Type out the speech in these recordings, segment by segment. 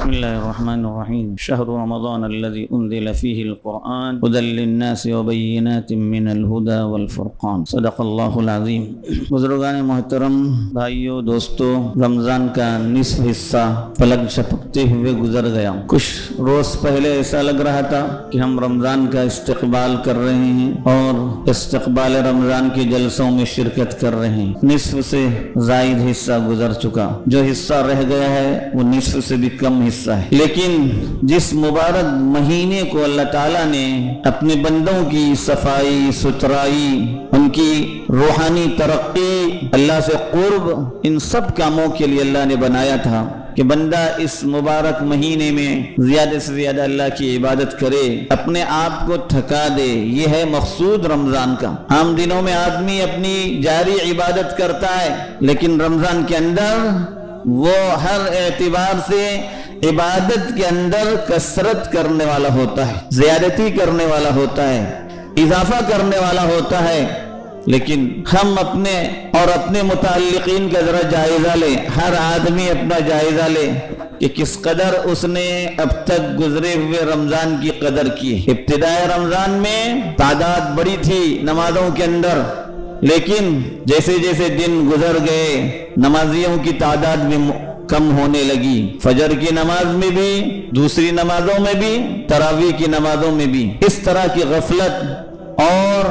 بسم الله الرحمن الرحيم شهر رمضان الذي أنزل فيه القرآن هدى للناس وبينات من الهدى والفرقان صدق الله العظیم۔ بزرگان محترم، بھائیو، دوستو، رمضان کا نصف حصہ پلک جھپکتے ہوئے گزر گیا۔ کچھ روز پہلے ایسا لگ رہا تھا کہ ہم رمضان کا استقبال کر رہے ہیں اور استقبال رمضان کے جلسوں میں شرکت کر رہے ہیں۔ نصف سے زائد حصہ گزر چکا، جو حصہ رہ گیا ہے وہ نصف سے بھی کم حصہ ہے۔ لیکن جس مبارک مہینے کو اللہ تعالیٰ نے اپنے بندوں کی صفائی ستھرائی، ان کی روحانی ترقی، اللہ سے قرب، ان سب کاموں کے لیے اللہ نے بنایا تھا کہ بندہ اس مبارک مہینے میں زیادہ سے زیادہ اللہ کی عبادت کرے، اپنے آپ کو تھکا دے۔ یہ ہے مقصود رمضان کا۔ عام دنوں میں آدمی اپنی جاری عبادت کرتا ہے، لیکن رمضان کے اندر وہ ہر اعتبار سے عبادت کے اندر کثرت کرنے والا ہوتا ہے، زیادتی کرنے والا ہوتا ہے، اضافہ کرنے والا ہوتا ہے۔ لیکن ہم اپنے اور اپنے متعلقین کا ذرا جائزہ لیں، ہر آدمی اپنا جائزہ لے کہ کس قدر اس نے اب تک گزرے ہوئے رمضان کی قدر کی۔ ابتدائے رمضان میں تعداد بڑی تھی نمازوں کے اندر، لیکن جیسے جیسے دن گزر گئے نمازیوں کی تعداد بھی کم ہونے لگی، فجر کی نماز میں بھی، دوسری نمازوں میں بھی، تراویح کی نمازوں میں بھی۔ اس طرح کی غفلت اور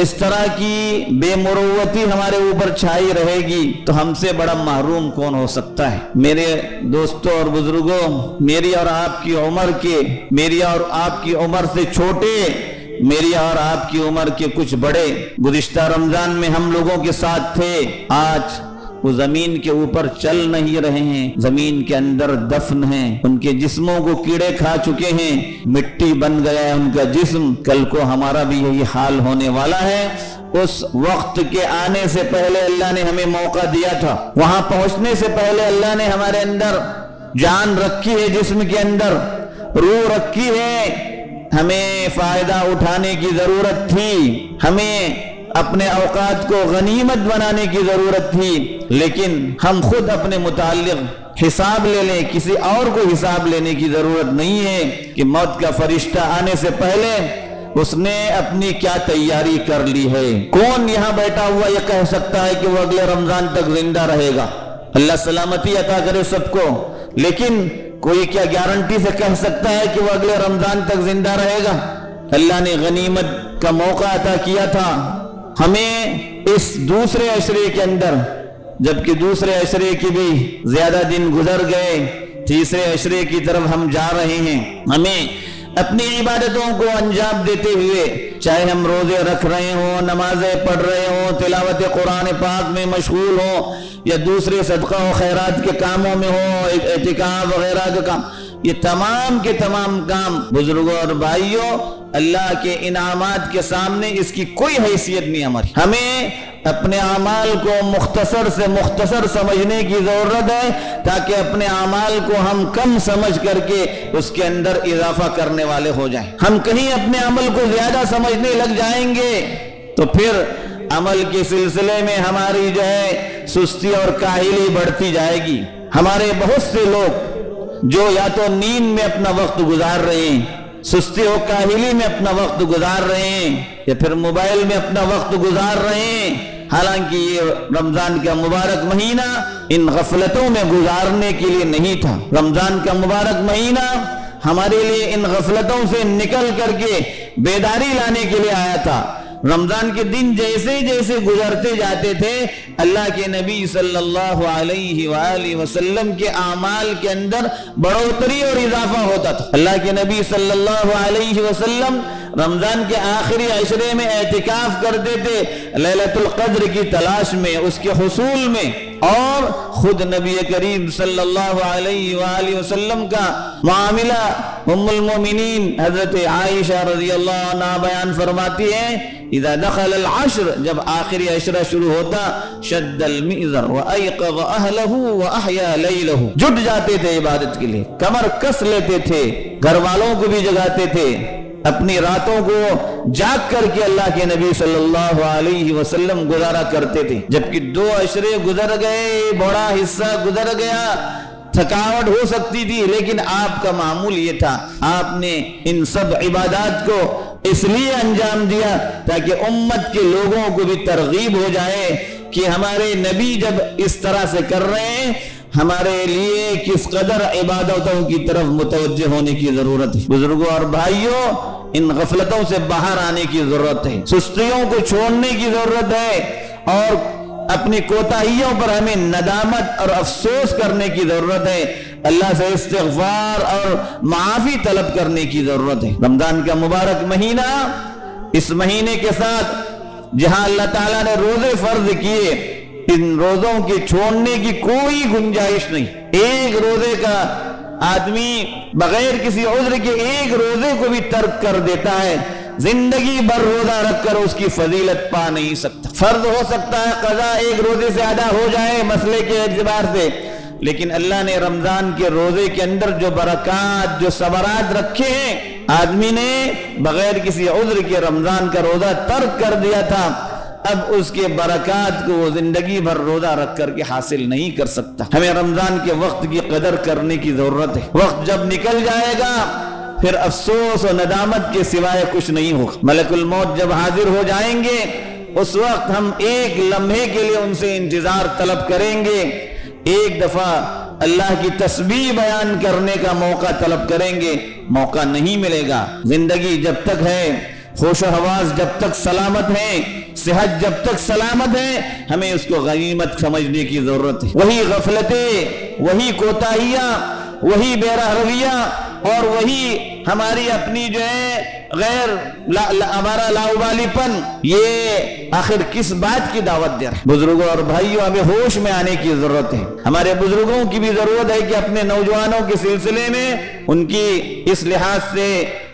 اس طرح کی بے مروتی ہمارے اوپر چھائی رہے گی تو ہم سے بڑا محروم کون ہو سکتا ہے؟ میرے دوستوں اور بزرگوں، میری اور آپ کی عمر کے، میری اور آپ کی عمر سے چھوٹے، میری اور آپ کی عمر کے کچھ بڑے گزشتہ رمضان میں ہم لوگوں کے ساتھ تھے، آج وہ زمین کے اوپر چل نہیں رہے ہیں، زمین کے اندر دفن ہیں، ان کے جسموں کو کیڑے کھا چکے ہیں، مٹی بن گیا ہے ان کا جسم۔ کل کو ہمارا بھی یہی حال ہونے والا ہے۔ اس وقت کے آنے سے پہلے اللہ نے ہمیں موقع دیا تھا، وہاں پہنچنے سے پہلے اللہ نے ہمارے اندر جان رکھی ہے، جسم کے اندر روح رکھی ہے۔ ہمیں فائدہ اٹھانے کی ضرورت تھی، ہمیں اپنے اوقات کو غنیمت بنانے کی ضرورت تھی، لیکن ہم خود اپنے متعلق حساب لے لیں، کسی اور کو حساب لینے کی ضرورت نہیں ہے کہ موت کا فرشتہ آنے سے پہلے اس نے اپنی کیا تیاری کر لی ہے۔ کون یہاں بیٹھا ہوا یہ کہہ سکتا ہے کہ وہ اگلے رمضان تک زندہ رہے گا؟ اللہ سلامتی عطا کرے سب کو، لیکن کوئی کیا گارنٹی سے کہہ سکتا ہے کہ وہ اگلے رمضان تک زندہ رہے گا؟ اللہ نے غنیمت کا موقع عطا کیا تھا ہمیں اس دوسرے عشرے کے اندر، جبکہ دوسرے عشرے کی بھی زیادہ دن گزر گئے، تیسرے عشرے کی طرف ہم جا رہے ہیں۔ ہمیں اپنی عبادتوں کو انجام دیتے ہوئے، چاہے ہم روزے رکھ رہے ہوں، نمازیں پڑھ رہے ہوں، تلاوت قرآن پاک میں مشغول ہوں، یا دوسرے صدقہ و خیرات کے کاموں میں ہوں، اعتکاف وغیرہ کے کام، یہ تمام کے تمام کام بزرگوں اور بھائیوں اللہ کے انعامات کے سامنے اس کی کوئی حیثیت نہیں ہماری۔ ہمیں اپنے اعمال کو مختصر سے مختصر سمجھنے کی ضرورت ہے تاکہ اپنے اعمال کو ہم کم سمجھ کر کے اس کے اندر اضافہ کرنے والے ہو جائیں۔ ہم کہیں اپنے عمل کو زیادہ سمجھنے لگ جائیں گے تو پھر عمل کے سلسلے میں ہماری جو ہے سستی اور کاہلی بڑھتی جائے گی۔ ہمارے بہت سے لوگ جو یا تو نیند میں اپنا وقت گزار رہے ہیں، سستی و کاہلی میں اپنا وقت گزار رہے ہیں، یا پھر موبائل میں اپنا وقت گزار رہے ہیں، حالانکہ یہ رمضان کا مبارک مہینہ ان غفلتوں میں گزارنے کے لیے نہیں تھا۔ رمضان کا مبارک مہینہ ہمارے لیے ان غفلتوں سے نکل کر کے بیداری لانے کے لیے آیا تھا۔ رمضان کے دن جیسے جیسے گزرتے جاتے تھے، اللہ کے نبی صلی اللہ علیہ وآلہ وسلم کے اعمال کے اندر بڑھوتری اور اضافہ ہوتا تھا۔ اللہ کے نبی صلی اللہ علیہ وسلم رمضان کے آخری عشرے میں اعتکاف کرتے تھے، لیلۃ القدر کی تلاش میں، اس کے حصول میں، اور خود نبی کریم صلی اللہ علیہ وآلہ وسلم کا معاملہ ام المومنین حضرت عائشہ رضی اللہ عنہ بیان فرماتی ہیں، اذا دخل العشر، جب آخری عشرہ شروع ہوتا، شد المئزر وایقظ اہلہ واحیا لیلہ، جٹ جاتے تھے عبادت کے لیے، کمر کس لیتے تھے، گھر والوں کو بھی جگاتے تھے، اپنی راتوں کو جاگ کر کے اللہ کے نبی صلی اللہ علیہ وسلم گزارا کرتے تھے۔ جبکہ 2 عشرے گزر گئے، بڑا حصہ گزر گیا، تھکاوٹ ہو سکتی تھی، لیکن آپ کا معمول یہ تھا، آپ نے ان سب عبادات کو اس لیے انجام دیا تاکہ امت کے لوگوں کو بھی ترغیب ہو جائے کہ ہمارے نبی جب اس طرح سے کر رہے ہیں، ہمارے لیے کس قدر عبادتوں کی طرف متوجہ ہونے کی ضرورت ہے۔ بزرگوں اور بھائیوں، ان غفلتوں سے باہر آنے کی ضرورت ہے، سستیوں کو چھوڑنے کی ضرورت ہے، اور اپنی کوتاہیوں پر ہمیں ندامت اور افسوس کرنے کی ضرورت ہے، اللہ سے استغفار اور معافی طلب کرنے کی ضرورت ہے۔ رمضان کا مبارک مہینہ، اس مہینے کے ساتھ جہاں اللہ تعالیٰ نے روزے فرض کیے، ان روزوں کے چھوڑنے کی کوئی گنجائش نہیں۔ ایک روزے کا آدمی بغیر کسی عذر کے ایک روزے کو بھی ترک کر دیتا ہے، زندگی بھر روزہ رکھ کر اس کی فضیلت پا نہیں سکتا۔ فرض ہو سکتا ہے قضا ایک روزے سے ادا ہو جائے مسئلے کے اعتبار سے، لیکن اللہ نے رمضان کے روزے کے اندر جو برکات، جو ثمرات رکھے ہیں، آدمی نے بغیر کسی عذر کے رمضان کا روزہ ترک کر دیا تھا، اب اس کے برکات کو وہ زندگی بھر روزہ رکھ کر کے حاصل نہیں کر سکتا۔ ہمیں رمضان کے وقت کی قدر کرنے کی ضرورت ہے۔ وقت جب نکل جائے گا پھر افسوس و ندامت کے سوائے کچھ نہیں ہوگا۔ ملک الموت جب حاضر ہو جائیں گے، اس وقت ہم ایک لمحے کے لیے ان سے انتظار طلب کریں گے، ایک دفعہ اللہ کی تسبیح بیان کرنے کا موقع طلب کریں گے، موقع نہیں ملے گا۔ زندگی جب تک ہے، ہوش و حواس جب تک سلامت ہیں، صحت جب تک سلامت ہے، ہمیں اس کو غنیمت سمجھنے کی ضرورت ہے۔ وہی غفلتیں، وہی کوتاہیاں، وہی بے رویہ اور وہی ہماری اپنی جو ہے غیر ہمارا لاؤبالی پن، یہ آخر کس بات کی دعوت دے رہا ہے؟ بزرگوں اور بھائیوں، ہمیں ہوش میں آنے کی ضرورت ہے۔ ہمارے بزرگوں کی بھی ضرورت ہے کہ اپنے نوجوانوں کے سلسلے میں ان کی اس لحاظ سے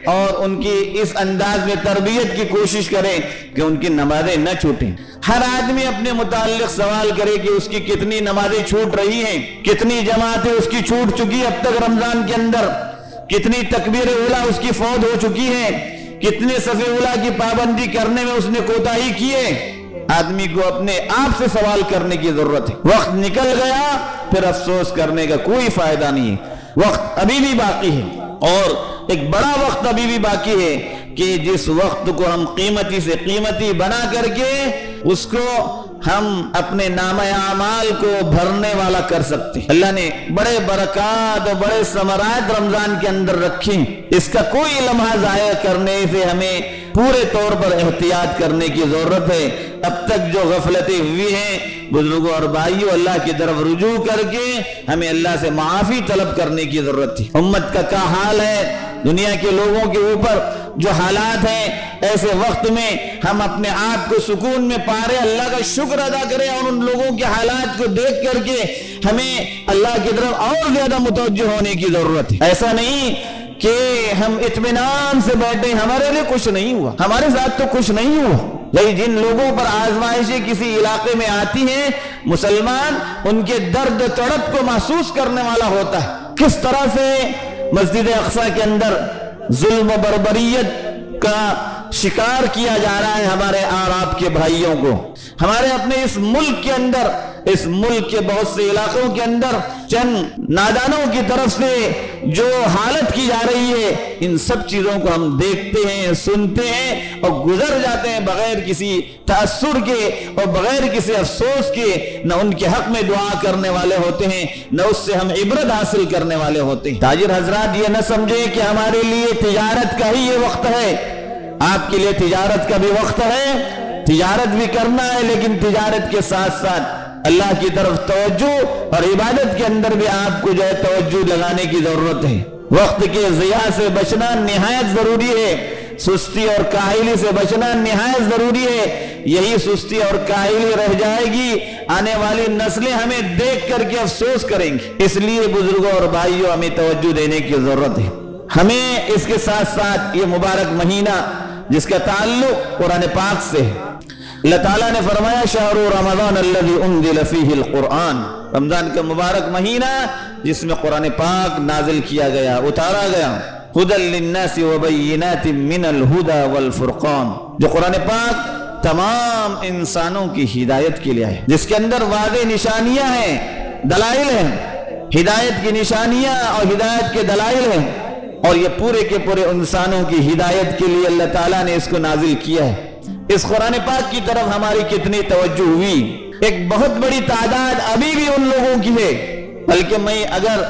اور ان کی اس انداز میں تربیت کی کوشش کریں کہ ان کی نمازیں نہ چھوٹیں۔ ہر آدمی اپنے متعلق سوال کرے کہ اس کی کتنی نمازیں چھوٹ رہی ہیں، کتنی جماعتیں اس کی چھوٹ چکی اب تک رمضان کے اندر، کتنی تکبیر اولیٰ اس کی فوت ہو چکی ہے، کتنے صف اولیٰ کی پابندی کرنے میں اس نے کوتاہی کی ہے۔ آدمی کو اپنے آپ سے سوال کرنے کی ضرورت ہے۔ وقت نکل گیا پھر افسوس کرنے کا کوئی فائدہ نہیں ہے، وقت ابھی بھی باقی ہے، اور ایک بڑا وقت ابھی بھی باقی ہے کہ جس وقت کو ہم قیمتی سے قیمتی بنا کر کے اس کو ہم اپنے نامہ اعمال کو بھرنے والا کر سکتے ہیں۔ اللہ نے بڑے برکات اور بڑے ثمرات رمضان کے اندر رکھے ہیں، اس کا کوئی لمحہ ضائع کرنے سے ہمیں پورے طور پر احتیاط کرنے کی ضرورت ہے۔ اب تک جو غفلتیں ہوئی ہیں، بزرگوں اور بھائیوں، اللہ کی طرف رجوع کر کے ہمیں اللہ سے معافی طلب کرنے کی ضرورت ہے۔ امت کا کیا حال ہے، دنیا کے لوگوں کے اوپر جو حالات ہیں، ایسے وقت میں ہم اپنے آپ کو سکون میں پا رہے، اللہ کا شکر ادا کریں، اور ان لوگوں کے حالات کو دیکھ کر کے ہمیں اللہ کی طرف اور زیادہ متوجہ ہونے کی ضرورت ہے۔ ایسا نہیں کہ ہم اطمینان سے بیٹھے، ہمارے لیے کچھ نہیں ہوا، ہمارے ساتھ تو کچھ نہیں ہوا۔ یہی جن لوگوں پر آزمائشیں کسی علاقے میں آتی ہیں، مسلمان ان کے درد تڑپ کو محسوس کرنے والا ہوتا ہے۔ کس طرح سے مسجد اقصی کے اندر ظلم و بربریت کا شکار کیا جا رہا ہے ہمارے اعراب کے بھائیوں کو، ہمارے اپنے اس ملک کے اندر، اس ملک کے بہت سے علاقوں کے اندر چند نادانوں کی طرف سے جو حالت کی جا رہی ہے، ان سب چیزوں کو ہم دیکھتے ہیں، سنتے ہیں اور گزر جاتے ہیں بغیر کسی تأثر کے اور بغیر کسی افسوس کے۔ نہ ان کے حق میں دعا کرنے والے ہوتے ہیں، نہ اس سے ہم عبرت حاصل کرنے والے ہوتے ہیں۔ تاجر حضرات یہ نہ سمجھے کہ ہمارے لیے تجارت کا ہی یہ وقت ہے، آپ کے لیے تجارت کا بھی وقت ہے، تجارت بھی کرنا ہے، لیکن تجارت کے ساتھ ساتھ اللہ کی طرف توجہ اور عبادت کے اندر بھی آپ کو جو ہے توجہ لگانے کی ضرورت ہے۔ وقت کے ضیاع سے بچنا نہایت ضروری ہے، سستی اور کاہلی سے بچنا نہایت ضروری ہے۔ یہی سستی اور کاہلی رہ جائے گی، آنے والی نسلیں ہمیں دیکھ کر کے افسوس کریں گی۔ اس لیے بزرگوں اور بھائیوں، ہمیں توجہ دینے کی ضرورت ہے۔ ہمیں اس کے ساتھ ساتھ یہ مبارک مہینہ جس کا تعلق قرآن پاک سے ہے، اللہ تعالیٰ نے فرمایا شہر رمضان الذی انزل فیہ القرآن، رمضان کا مبارک مہینہ جس میں قرآن پاک نازل کیا گیا، اتارا گیا، ہدی للناس وبینات من الہدی والفرقان، جو قرآن پاک تمام انسانوں کی ہدایت کے لیے ہے، جس کے اندر واضح نشانیاں ہیں، دلائل ہیں، ہدایت کی نشانیاں اور ہدایت کے دلائل ہیں، اور یہ پورے کے پورے انسانوں کی ہدایت کے لیے اللہ تعالیٰ نے اس کو نازل کیا ہے۔ اس قرآن پاک کی طرف ہماری کتنی توجہ ہوئی؟ ایک بہت بڑی تعداد ابھی بھی ان لوگوں کی ہے، بلکہ میں اگر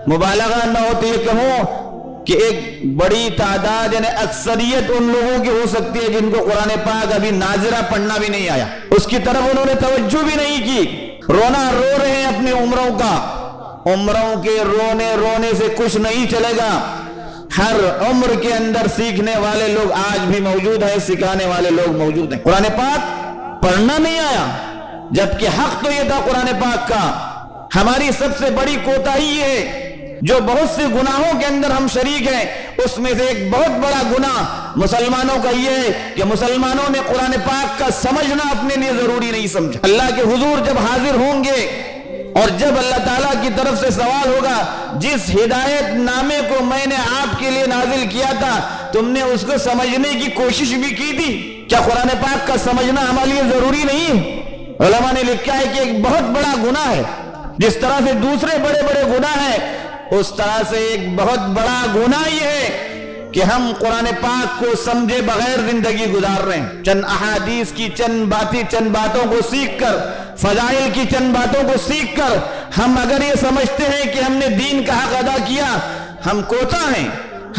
مبالغہ نہ ہو تو یہ کہوں کہ ایک بڑی تعداد یعنی اکثریت ان لوگوں کی ہو سکتی ہے جن کو قرآن پاک ابھی ناظرہ پڑھنا بھی نہیں آیا، اس کی طرف انہوں نے توجہ بھی نہیں کی، رونا رو رہے ہیں اپنی عمروں کا۔ عمروں کے رونے سے کچھ نہیں چلے گا۔ ہر عمر کے اندر سیکھنے والے لوگ آج بھی موجود ہیں، سکھانے والے لوگ موجود ہیں۔ قرآن پاک پڑھنا نہیں آیا، جبکہ حق تو یہ تھا قرآن پاک کا۔ ہماری سب سے بڑی کوتاہی یہ ہے، جو بہت سے گناہوں کے اندر ہم شریک ہیں، اس میں سے ایک بہت بڑا گناہ مسلمانوں کا یہ ہے کہ مسلمانوں نے قرآن پاک کا سمجھنا اپنے لیے ضروری نہیں سمجھا۔ اللہ کے حضور جب حاضر ہوں گے اور جب اللہ تعالیٰ کی طرف سے سوال ہوگا، جس ہدایت نامے کو میں نے آپ کے لیے نازل کیا تھا، تم نے اس کو سمجھنے کی کوشش بھی کی تھی؟ کیا قرآن پاک کا سمجھنا ہمارے لیے ضروری نہیں؟ علماء نے لکھا ہے کہ ایک بہت بڑا گناہ ہے، جس طرح سے دوسرے بڑے بڑے گناہ ہیں، اس طرح سے ایک بہت بڑا گناہ یہ ہے کہ ہم قرآن پاک کو سمجھے بغیر زندگی گزار رہے ہیں۔ چند احادیث کی چند باتوں کو سیکھ کر، فضائل کی چند باتوں کو سیکھ کر ہم اگر یہ سمجھتے ہیں کہ ہم نے دین کا حق ادا کیا، ہم کوتا ہیں،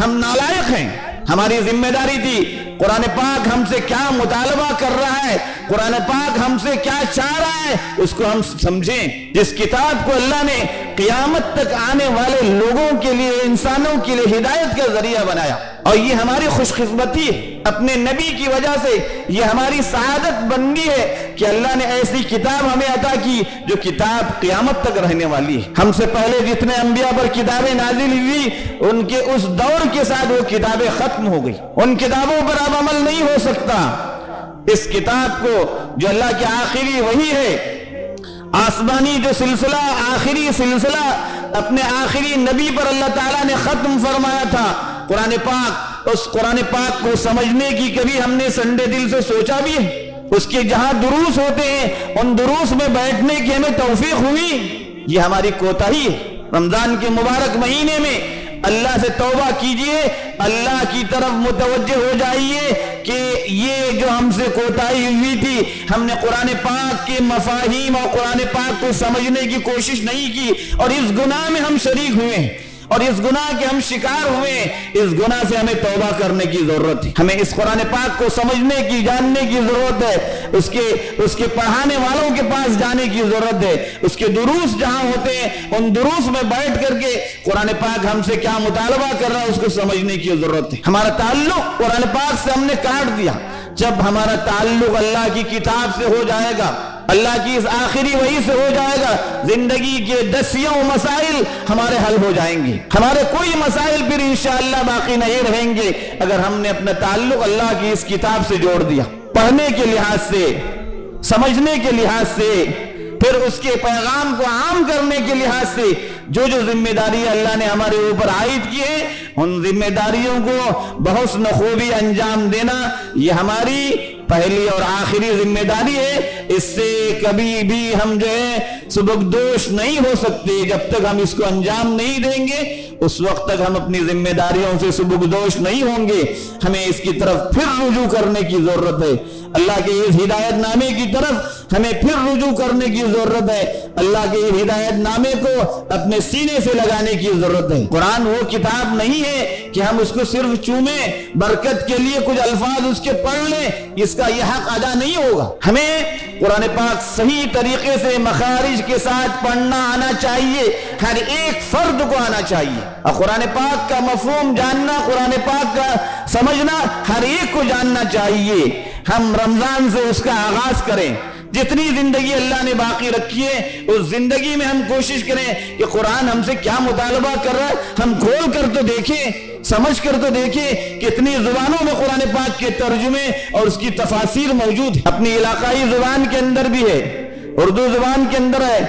ہم نالائق ہیں۔ ہماری ذمہ داری تھی قرآن پاک ہم سے کیا مطالبہ کر رہا ہے، قرآن پاک ہم سے کیا چاہ رہا ہے، اس کو ہم سمجھیں۔ جس کتاب کو اللہ نے قیامت تک آنے والے لوگوں کے لیے، انسانوں کے لیے ہدایت کا ذریعہ بنایا، اور یہ ہماری خوش قسمتی ہے، اپنے نبی کی وجہ سے یہ ہماری سعادت بننی ہے کہ اللہ نے ایسی کتاب ہمیں عطا کی جو کتاب قیامت تک رہنے والی ہے۔ ہم سے پہلے جتنے انبیاء پر کتابیں نازل ہوئی، ان کے اس دور کے ساتھ وہ کتابیں ختم ہو گئی، ان کتابوں پر اب عمل نہیں ہو سکتا۔ اس کتاب کو جو اللہ کی آخری وحی ہے، آسمانی جو سلسلہ، آخری سلسلہ اپنے آخری نبی پر اللہ تعالیٰ نے ختم فرمایا تھا، قرآن پاک، اس قرآن پاک کو سمجھنے کی کبھی ہم نے سنڈے دل سے سوچا بھی ہے؟ اس کے جہاں دروس ہوتے ہیں ان دروس میں بیٹھنے کی ہمیں توفیق ہوئی؟ یہ ہماری کوتاہی ہے۔ رمضان کے مبارک مہینے میں اللہ سے توبہ کیجئے، اللہ کی طرف متوجہ ہو جائیے کہ یہ جو ہم سے کوتاہی ہوئی تھی، ہم نے قرآن پاک کے مفاہیم اور قرآن پاک کو سمجھنے کی کوشش نہیں کی، اور اس گناہ میں ہم شریک ہوئے ہیں، اور اس گناہ کے ہم شکار ہوئے، اس گناہ سے ہمیں توبہ کرنے کی ضرورت ہے۔ ہمیں اس قرآن پاک کو سمجھنے کی، جاننے کی ضرورت ہے، اس کے پڑھانے والوں کے پاس جانے کی ضرورت ہے، اس کے دروس جہاں ہوتے ہیں ان دروس میں بیٹھ کر کے قرآن پاک ہم سے کیا مطالبہ کر رہا ہے اس کو سمجھنے کی ضرورت ہے۔ ہمارا تعلق قرآن پاک سے ہم نے کاٹ دیا۔ جب ہمارا تعلق اللہ کی کتاب سے ہو جائے گا، اللہ کی اس آخری وحی سے ہو جائے گا، زندگی کے دسیوں مسائل ہمارے حل ہو جائیں گے۔ ہمارے کوئی مسائل پھر انشاءاللہ باقی نہیں رہیں گے اگر ہم نے اپنا تعلق اللہ کی اس کتاب سے جوڑ دیا، پڑھنے کے لحاظ سے، سمجھنے کے لحاظ سے، پھر اس کے پیغام کو عام کرنے کے لحاظ سے جو ذمہ داری اللہ نے ہمارے اوپر عائد کی ہے، ان ذمہ داریوں کو بحسن خوبی انجام دینا یہ ہماری پہلی اور آخری ذمہ داری ہے۔ اس سے کبھی بھی ہم جو ہے سبکدوش نہیں ہو سکتے۔ جب تک ہم اس کو انجام نہیں دیں گے اس وقت تک ہم اپنی ذمہ داریوں سے سبکدوش نہیں ہوں گے۔ ہمیں اس کی طرف پھر رجوع کرنے کی ضرورت ہے، اللہ کے اس ہدایت نامے کی طرف ہمیں پھر رجوع کرنے کی ضرورت ہے، اللہ کے ہدایت نامے کو اپنے سینے سے لگانے کی ضرورت ہے۔ قرآن وہ کتاب نہیں ہے کہ ہم اس کو صرف چومیں، برکت کے لیے کچھ الفاظ اس کے پڑھ لیں، اس کا یہ حق ادا نہیں ہوگا۔ ہمیں قرآن پاک صحیح طریقے سے مخارج کے ساتھ پڑھنا آنا چاہیے، ہر ایک فرد کو آنا چاہیے، اور قرآن پاک کا مفہوم جاننا، قرآن پاک کا سمجھنا ہر ایک کو جاننا چاہیے۔ ہم رمضان سے اس کا آغاز کریں، جتنی زندگی اللہ نے باقی رکھی ہے اس زندگی میں ہم کوشش کریں کہ قرآن ہم سے کیا مطالبہ کر رہا ہے، ہم کھول کر تو دیکھیں، سمجھ کر تو دیکھیں کتنی زبانوں میں قرآن پاک کے ترجمے اور اس کی تفاسیر موجود ہے۔ اپنی علاقائی زبان کے اندر بھی ہے، اردو زبان کے اندر ہے،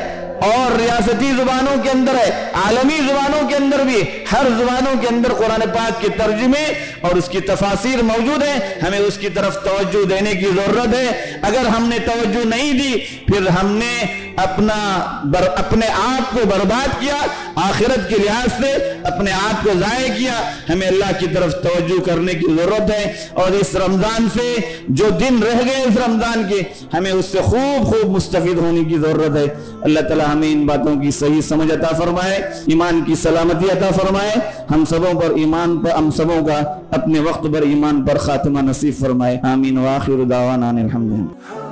اور ریاستی زبانوں کے اندر ہے، عالمی زبانوں کے اندر بھی، ہر زبانوں کے اندر قرآن پاک کے ترجمے اور اس کی تفاسیر موجود ہیں، ہمیں اس کی طرف توجہ دینے کی ضرورت ہے۔ اگر ہم نے توجہ نہیں دی پھر ہم نے اپنے آپ کو برباد کیا، آخرت کے لحاظ سے اپنے آپ کو ضائع کیا۔ ہمیں اللہ کی طرف توجہ کرنے کی ضرورت ہے، اور اس رمضان سے جو دن رہ گئے اس رمضان کے، ہمیں اس سے خوب مستفید ہونے کی ضرورت ہے۔ اللہ تعالی ہمیں ان باتوں کی صحیح سمجھ عطا فرمائے، ایمان کی سلامتی عطا فرمائے، ہم سبوں کا اپنے وقت پر ایمان پر خاتمہ نصیب فرمائے۔ آمین۔ وآخر دعوانا الحمدللہ۔